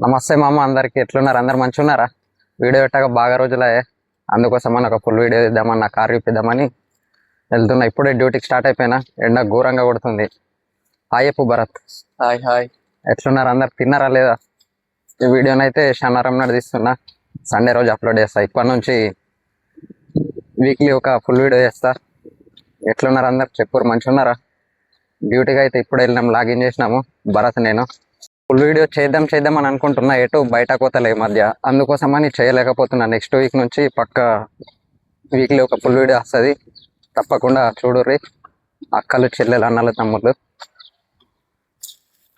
నమస్తే మామ, అందరికి ఎట్లున్నారు? అందరు మంచిగా ఉన్నారా? వీడియో పెట్టాక బాగా రోజులే, అందుకోసం మన ఒక ఫుల్ వీడియో ఇద్దామని నా కార్ చూపిద్దామని వెళ్తున్నా. ఇప్పుడే డ్యూటీకి స్టార్ట్ అయిపోయినా, ఎండ ఘోరంగా కొడుతుంది. హాయ్ చెప్పు భరత్. Hi hi. ఎట్లున్నారు? అందరు తిన్నారా లేదా? ఈ వీడియోనైతే శనివారం నాడు తీస్తున్నా, సండే రోజు అప్లోడ్ చేస్తా. ఇప్పటి నుంచి వీక్లీ ఒక ఫుల్ వీడియో చేస్తా. ఎట్లున్నారు అందరు? చెప్పురు మంచిగా ఉన్నారా? డ్యూటీకి అయితే ఇప్పుడు వెళ్ళినాం, లాగిన్ చేసినాము భరత్ నేను. ఫుల్ వీడియో చేద్దాం అని అనుకుంటున్నా, ఎటు బయట కోతలే ఈ మధ్య, అందుకోసమని చేయలేకపోతున్నా. నెక్స్ట్ వీక్ నుంచి పక్క వీక్లీ ఒక ఫుల్ వీడియో వస్తుంది, తప్పకుండా చూడుర్రి. అక్కలు, చెల్లెలు, అన్నలు, తమ్ముళ్ళు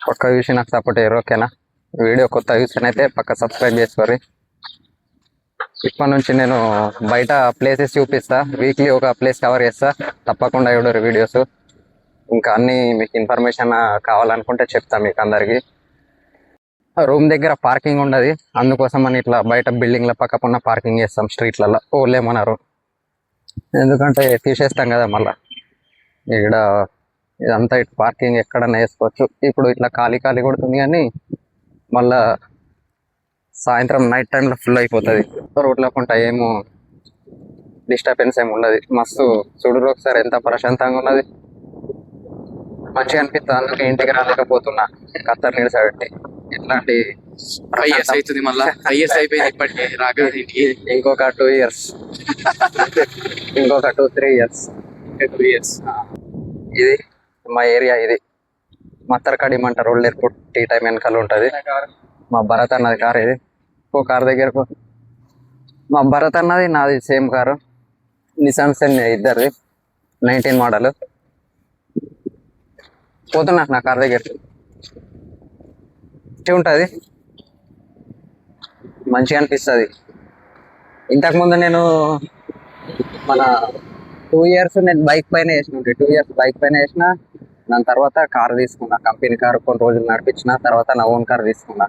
పక్క చూసి నాకు సపోర్ట్ అయ్యారు. ఓకేనా? వీడియో కొత్త చూసినైతే పక్క సబ్స్క్రైబ్ చేసుకోర్రి. ఇప్పటి నుంచి నేను బయట ప్లేసెస్ చూపిస్తా, వీక్లీ ఒక ప్లేస్ కవర్ చేస్తా, తప్పకుండా చూడరు వీడియోస్. ఇంకా అన్ని మీకు ఇన్ఫర్మేషన్ కావాలనుకుంటే చెప్తా మీకు అందరికి. రూమ్ దగ్గర పార్కింగ్ ఉండదు, అందుకోసం అని ఇట్లా బయట బిల్డింగ్ల పక్కన పార్కింగ్ చేస్తాం, స్ట్రీట్లలో ఓలేమన్నారు. ఎందుకంటే తీసేస్తాం కదా మళ్ళీ. ఇక్కడ ఇదంతా ఇటు పార్కింగ్ ఎక్కడన్నా వేసుకోవచ్చు. ఇప్పుడు ఇట్లా ఖాళీ కొడుతుంది, కానీ మళ్ళా సాయంత్రం నైట్ టైంలో ఫుల్ అయిపోతుంది. రోడ్ల పంట ఏమో డిస్టర్బెన్స్ ఏమి ఉండదు. మస్తు చూడరు ఒకసారి, ఎంత ప్రశాంతంగా ఉన్నది, మంచిగా అనిపిస్తుంది. అందుకే ఇంటికి రాలేకపోతున్నా, కత్తర్ నిలిసబెట్టి. ఇట్లాంటి అవుతుంది మళ్ళా అయిపోయింది ఇప్పటికే రాక ఇంటికి. ఇంకొక 2 years, ఇంకొక 2-3 years. 2 years. ఇది మా ఏరియా, ఇది మత్తర్కాడి మంట రోడ్ ఎయిర్పోర్ట్ టీ టైం వెనకాల ఉంటుంది. మా భరత్ అన్నది కార్ ఇది. ఓ కార్ దగ్గరకు మా భరత్ అన్నది నాది సేమ్ కారు, నిసాన్ సెన్ ఇద్దరిది, 19 మోడల్. పోతున్నా నా కార్ దగ్గరికి, ఉంటుంది, మంచిగా అనిపిస్తుంది. ఇంతకుముందు నేను మన 2 years నేను బైక్ పైన వేసిన, 2 years బైక్ పైన వేసిన. దాని తర్వాత కార్ తీసుకున్నా, కంపెనీ కారు, కొన్ని రోజులు నడిపించిన తర్వాత నా ఓన్ కార్ తీసుకున్నా.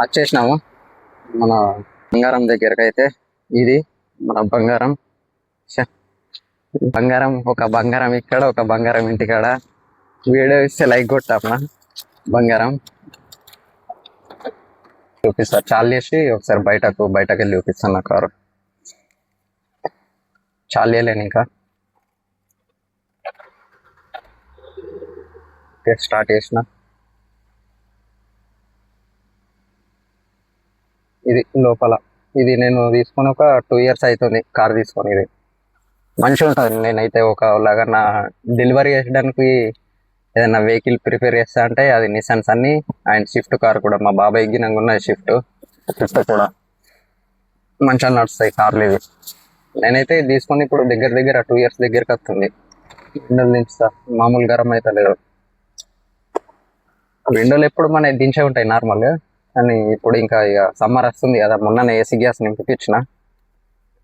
వచ్చేసినాము మన బంగారం దగ్గరకు. అయితే ఇది మన బంగారం. బంగారం, ఒక బంగారం ఇక్కడ, ఒక బంగారం ఇంటికాడ. వీడియో ఇస్తే లైక్ కొట్టామా? బంగారం చూపిస్తా, చాలు చేసి ఒకసారి బయటకు వెళ్ళి చూపిస్తాను నా కారు. చాలు చేయలేను ఇంకా. స్టార్ట్ చేసిన. ఇది లోపల, ఇది నేను తీసుకొని ఒక 2 years అవుతుంది కార్ తీసుకొని. ఇది మంచిగా ఉంటుంది. నేనైతే ఒకలాగా నా డెలివరీ చేయడానికి ఏదైనా వెహికల్ ప్రిపేర్ చేస్తా అంటే అది Nissan Sunny and Swift car కూడా. మా బాబాయ్ గినంగా ఉన్నది స్విఫ్ట్ కూడా, మంచిగా నడుస్తాయి కార్లు ఇవి. నేనైతే తీసుకొని ఇప్పుడు దగ్గర 2 years దగ్గరికి వస్తుంది. విండోలు దించుతా, మామూలు గరం అయితే లేదు. విండోలు ఎప్పుడు మన దించే ఉంటాయి నార్మల్గా, కానీ ఇప్పుడు ఇంకా ఇక సమ్మర్ వస్తుంది కదా, మొన్ననే ఏసీ గ్యాస్ నింపిపించిన.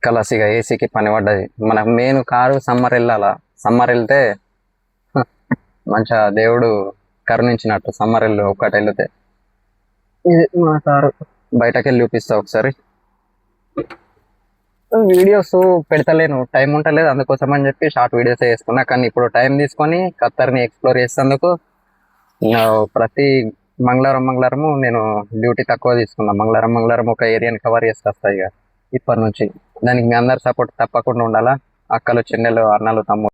కలసిగా ఏసీకి పని పడ్డది. మన మెయిన్ కారు సమ్మర్ వెళ్ళాలా, సమ్మర్ వెళ్తే మంచిగా దేవుడు కరుణించినట్టు. సమ్మర్ వెళ్ళు ఒక్కటి వెళ్తే. ఇది మన కారు, బయటకు వెళ్ళి చూపిస్తా ఒకసారి. వీడియోస్ పెడతలేను, టైం ఉంటలేదు, అందుకోసం అని చెప్పి షార్ట్ వీడియోస్ వేసుకున్నా. కానీ ఇప్పుడు టైం తీసుకొని ఖత్తర్ని ఎక్స్ప్లోర్ చేసేందుకు ప్రతి మంగళవారము నేను డ్యూటీ తక్కువ తీసుకున్నా. మంగళవారం ఒక ఏరియాని కవర్ చేసుకొస్తా ఇక ఇప్పటి నుంచి. దానికి మీ అందరు సపోర్ట్ తప్పకుండా ఉండాలా, అక్కలు, చెన్నెలు, అన్నలు, తమ్ముడు.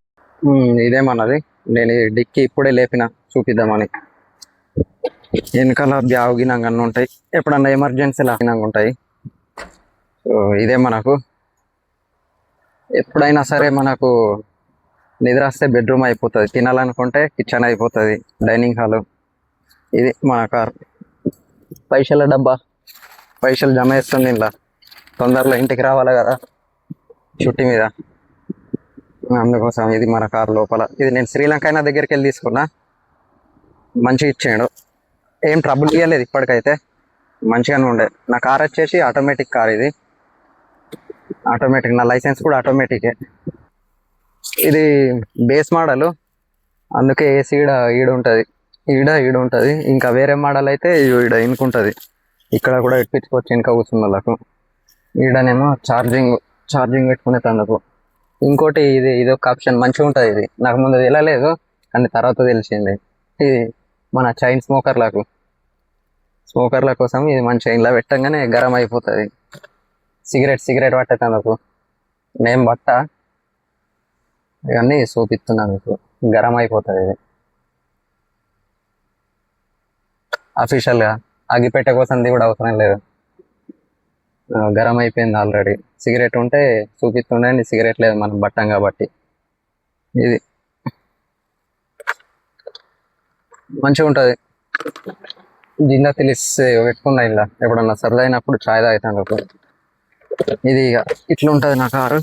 ఇదేమన్నది, నేను డిక్కి ఇప్పుడే లేపిన చూపిద్దామని. వెనకాల బ్యాగ్ గినంగా అన్నీ ఉంటాయి, ఎప్పుడన్నా ఎమర్జెన్సీ లాగినంగా ఉంటాయి. సో ఇదే మనకు ఎప్పుడైనా సరే మనకు నిద్ర వస్తే బెడ్రూమ్ అయిపోతుంది, తినాలనుకుంటే కిచెన్ అయిపోతుంది, డైనింగ్ హాలు. ఇది మన కార్. పైసల డబ్బా, పైసలు జమ చేస్తుంది ఇలా. తొందరలో ఇంటికి రావాలి కదా చుట్టి మీద, అందుకోసం. ఇది మన కార్ లోపల. ఇది నేను శ్రీలంక అయినా దగ్గరికి వెళ్ళి తీసుకున్నా, మంచిగా ఇచ్చాడు, ఏం ట్రబుల్ ఇవ్వలేదు ఇప్పటికైతే, మంచిగానే ఉండే. నా కార్ వచ్చేసి ఆటోమేటిక్ కార్ ఇది, ఆటోమేటిక్. నా లైసెన్స్ కూడా ఆటోమేటికే. ఇది బేస్ మోడల్, అందుకే ఏసీ ఈడ ఉంటుంది, ఈడ ఉంటుంది. ఇంకా వేరే మోడల్ అయితే ఈడ ఇనుకుంటుంది, ఇక్కడ కూడా ఎక్కించుకోవచ్చు వెనుక కూర్చున్న వాళ్ళకు. ఈడనేమో ఛార్జింగ్ పెట్టుకునే తందుకు. ఇంకోటి ఇది ఒక ఆప్షన్, మంచిగా ఉంటుంది. ఇది నాకు ముందు తెలియలేదు, కానీ తర్వాత తెలిసింది. ఇది మన చైన్ స్మోకర్లకు స్మోకర్ల కోసం ఇది మంచిగా ఇలా పెట్టంగానే గరం అయిపోతుంది. సిగరెట్ పట్టేందుకు నేను బట్ట ఇవన్నీ చూపిస్తున్నాను మీకు. గరం అయిపోతుంది ఇది అఫీషియల్గా. అగ్గిపెట్టె కోసం కూడా అవసరం లేదు, గరం అయిపోయింది ఆల్రెడీ. సిగరెట్ ఉంటే చూపిస్తుండే, సిగరెట్ లేదు మనం బట్టం కాబట్టి. ఇది మంచిగా ఉంటుంది. జిందా తిలిస్ పెట్టుకున్నా ఇలా ఎప్పుడన్నా సరదైనప్పుడు చాయ్ తాగుతాను. ఇది ఇక ఇట్లా ఉంటుంది నా కారు.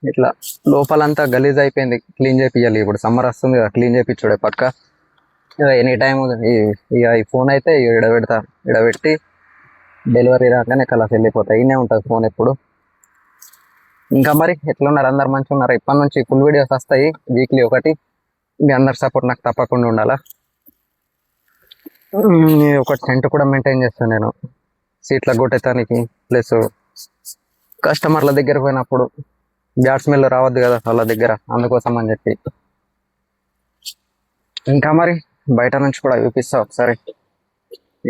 ఇట్లా లోపలంతా గలీజ్ అయిపోయింది, క్లీన్ చేపియాలి. ఇప్పుడు సమ్మర్ వస్తుంది కదా, క్లీన్ చేయించుడే పక్క. ఎనీ టైం ఇక ఈ ఫోన్ అయితే ఇడబెడతా, ఇడబెట్టి డెలివరీ రాగానే కలర్స్ వెళ్ళిపోతాయి. ఇన్నే ఉంటుంది ఫోన్ ఎప్పుడు. ఇంకా మరి ఎట్లున్నారు? అందరు మంచిగా ఉన్నారు? ఇప్పటి నుంచి ఫుల్ వీడియోస్ వస్తాయి వీక్లీ ఒకటి. మీ అందరి సపోర్ట్ నాకు తప్పకుండా ఉండాలా. ఒక టెంట్ కూడా మెయింటైన్ చేస్తాను నేను, సీట్ల కొట్టేతానికి. ప్లస్ కస్టమర్ల దగ్గర పోయినప్పుడు బ్యాడ్ స్మెల్ రావద్దు కదా వాళ్ళ దగ్గర, అందుకోసం అని చెప్పి. ఇంకా మరి బయట నుంచి కూడా చూపిస్తా ఒకసారి.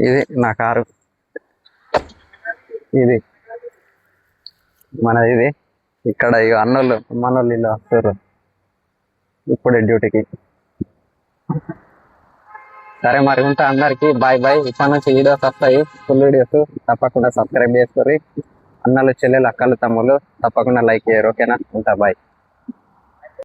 ఇది నా కారు, ఇది ఇది. ఇక్కడ ఇక అన్నోళ్ళు మనోళ్ళు ఇలా వస్తారు ఇప్పుడే డ్యూటీకి. సరే మరి ఉంటా. అందరికి బాయ్ బాయ్. ఇక్కడ నుంచి వీడియోస్ వస్తాయి, ఫుల్ వీడియోస్. తప్పకుండా సబ్స్క్రైబ్ చేసుకోరి. అన్నలు చెల్లెలు అక్కలు తమ్ముళ్ళు తప్పకుండా లైక్ చేయరు. ఓకేనా? ఉంటా, బాయ్.